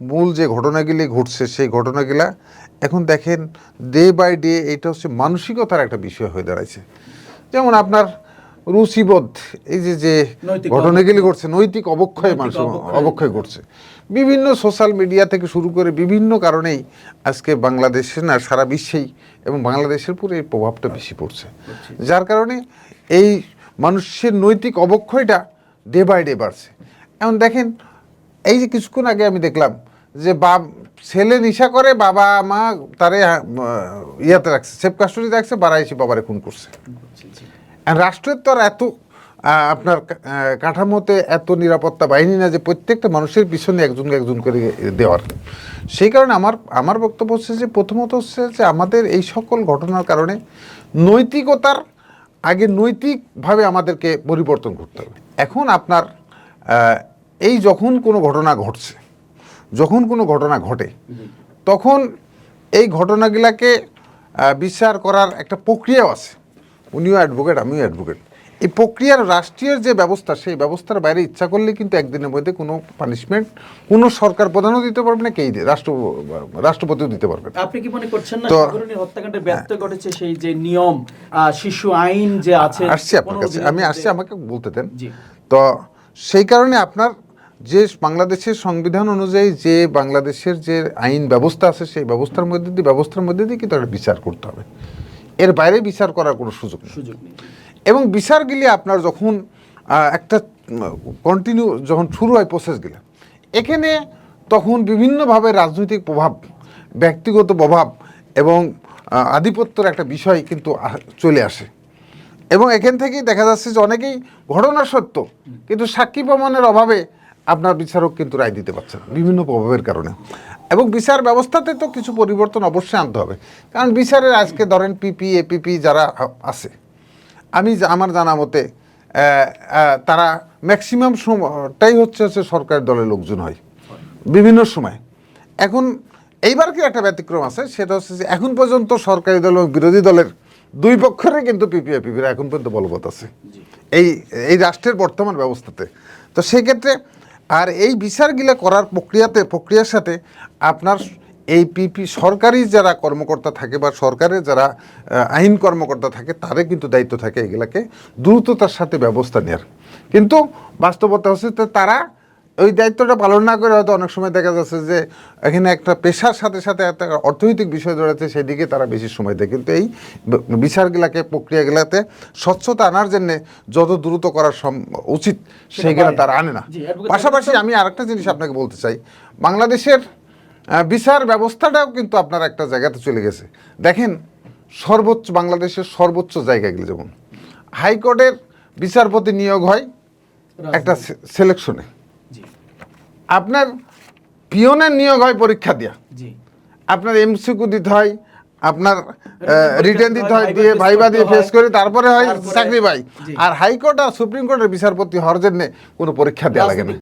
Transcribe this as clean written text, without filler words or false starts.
মূল যে ঘটনাগুলি ঘটছে সেই ঘটনাগুলা এখন দেখেন ডে বাই ডে এটা হচ্ছে মানসিকতার একটা বিষয় হয়ে দাঁড়াইছে। যেমন আপনার রুচিবোধ, এই যে ঘটনাগুলি ঘটছে, নৈতিক অবক্ষয় মানুষ অবক্ষয় ঘটছে বিভিন্ন সোশ্যাল মিডিয়া থেকে শুরু করে বিভিন্ন কারণেই আজকে বাংলাদেশে না সারা বিশ্বেই এবং বাংলাদেশের পুরো এই প্রভাবটা বেশি পড়ছে, যার কারণে এই মানুষের নৈতিক অবক্ষয়টা ডে বাই ডে বাড়ছে। এখন দেখেন এই যে কিছুক্ষণ আগে আমি দেখলাম যে ছেলে নেশা করে, বাবা মা তারে ইয়াতে রাখছে, সেফ কাস্টডিতে রাখছে, বাড়াইছে বাবারে খুন করছে। রাষ্ট্রের তো আর এত আপনার কাঠামোতে এত নিরাপত্তা বাহিনী না যে প্রত্যেকটা মানুষের পিছনে একজন একজন করে দেওয়ার। সেই কারণে আমার বক্তব্য হচ্ছে যে প্রথমত হচ্ছে যে আমাদের এই সকল ঘটনার কারণে নৈতিকতার আগে নৈতিকভাবে আমাদেরকে পরিবর্তন করতে হবে। এখন আপনার এই যখন কোনো ঘটনা ঘটছে, যখন কোনো ঘটনা ঘটে তখন এই ঘটনাগুলাকে বিচার করার একটা প্রক্রিয়াও আছে। উনিও অ্যাডভোকেট, আমিও অ্যাডভোকেট। এই প্রক্রিয়ার রাষ্ট্রীয় যে ব্যবস্থা, সেই ব্যবস্থার বাইরে ইচ্ছা করলে কিন্তু একদিনের মধ্যে কোনো পানিশমেন্ট কোনো সরকার প্রধানও দিতে পারবে না, রাষ্ট্রপতিও দিতে পারবে না। আপনি কি মনে করছেন না সাগরনী হত্যাকাণ্ডের ব্যর্থ ঘটেছে সেই যে নিয়ম, শিশু আইন যে আছে? আসছি আপনার কাছে, আমি আসছি, আমাকে বলতে দেন। তো সেই কারণে আপনার যে বাংলাদেশের সংবিধান অনুযায়ী যে বাংলাদেশের যে আইন ব্যবস্থা আছে সেই ব্যবস্থার মধ্যে দিয়ে কিন্তু একটা বিচার করতে হবে। এর বাইরে বিচার করার কোনো সুযোগ নেই। এবং বিচারগুলি আপনার যখন একটা কন্টিনিউ যখন শুরু হয় প্রসেসগুলো, এখানে তখন বিভিন্নভাবে রাজনৈতিক প্রভাব, ব্যক্তিগত প্রভাব এবং আধিপত্যের একটা বিষয় কিন্তু চলে আসে। এবং এখান থেকেই দেখা যাচ্ছে যে অনেকেই ঘটনা সত্য কিন্তু সাক্ষী প্রমাণের অভাবে আপনার বিচারক কিন্তু রায় দিতে পারছে না বিভিন্ন প্রভাবের কারণে। এবং বিচার ব্যবস্থাতে তো কিছু পরিবর্তন অবশ্যই আনতে হবে, কারণ বিচারের আজকে ধরেন পিপি এপিপি যারা আছে, আমার জানা মতে তারা ম্যাক্সিমাম সময়টাই হচ্ছে সরকারি দলের লোকজন হয় বিভিন্ন সময়। এখন এইবার কি একটা ব্যতিক্রম আছে, সেটা হচ্ছে যে এখন পর্যন্ত সরকারি দল এবং বিরোধী দলের দুই পক্ষের কিন্তু পিপিরা এখন পর্যন্ত বলবৎ আছে এই রাষ্ট্রের বর্তমান ব্যবস্থাতে। তো সেক্ষেত্রে আর এই বিচারগুলো করার প্রক্রিয়ার সাথে আপনার এই সরকারি যারা কর্মকর্তা থাকে বা সরকারের যারা আইন কর্মকর্তা থাকে তাদের কিন্তু দায়িত্ব থাকে এগুলাকে দ্রুততার সাথে ব্যবস্থা নেওয়ার। কিন্তু বাস্তবতা হচ্ছে তারা ওই দায়িত্বটা পালন না করে হয়তো অনেক সময় দেখা যাচ্ছে যে এখানে একটা পেশার সাথে সাথে একটা অর্থনৈতিক বিষয় জড়াতে, সেদিকে তারা বেশি সময় দেয়। কিন্তু এই বিচারগুলাকে প্রক্রিয়াগুলাতে স্বচ্ছতা আনার জন্যে যত দ্রুত করা উচিত সেইগুলা তারা আনে না। পাশাপাশি আমি আরেকটা জিনিস আপনাকে বলতে চাই, বাংলাদেশের বিচার ব্যবস্থাটাও কিন্তু আপনার একটা জায়গাতে চলে গেছে। দেখেন বাংলাদেশের সর্বোচ্চ জায়গাগুলি, যেমন হাইকোর্টের বিচারপতি নিয়োগ হয় একটা সিলেকশনে, আপনার পিওনের নিয়োগ হয় পরীক্ষা দিয়া, আপনার এমসিকিউ দিতে হয়, আপনার রিটেন দিতে হয়, দিয়ে ভাইবা দিয়ে ফেস করে তারপরে হয় চাকরি পাই। আর হাইকোর্ট আর সুপ্রিম কোর্টের বিচারপতি হওয়ার জন্য কোনো পরীক্ষা দেওয়া লাগে না,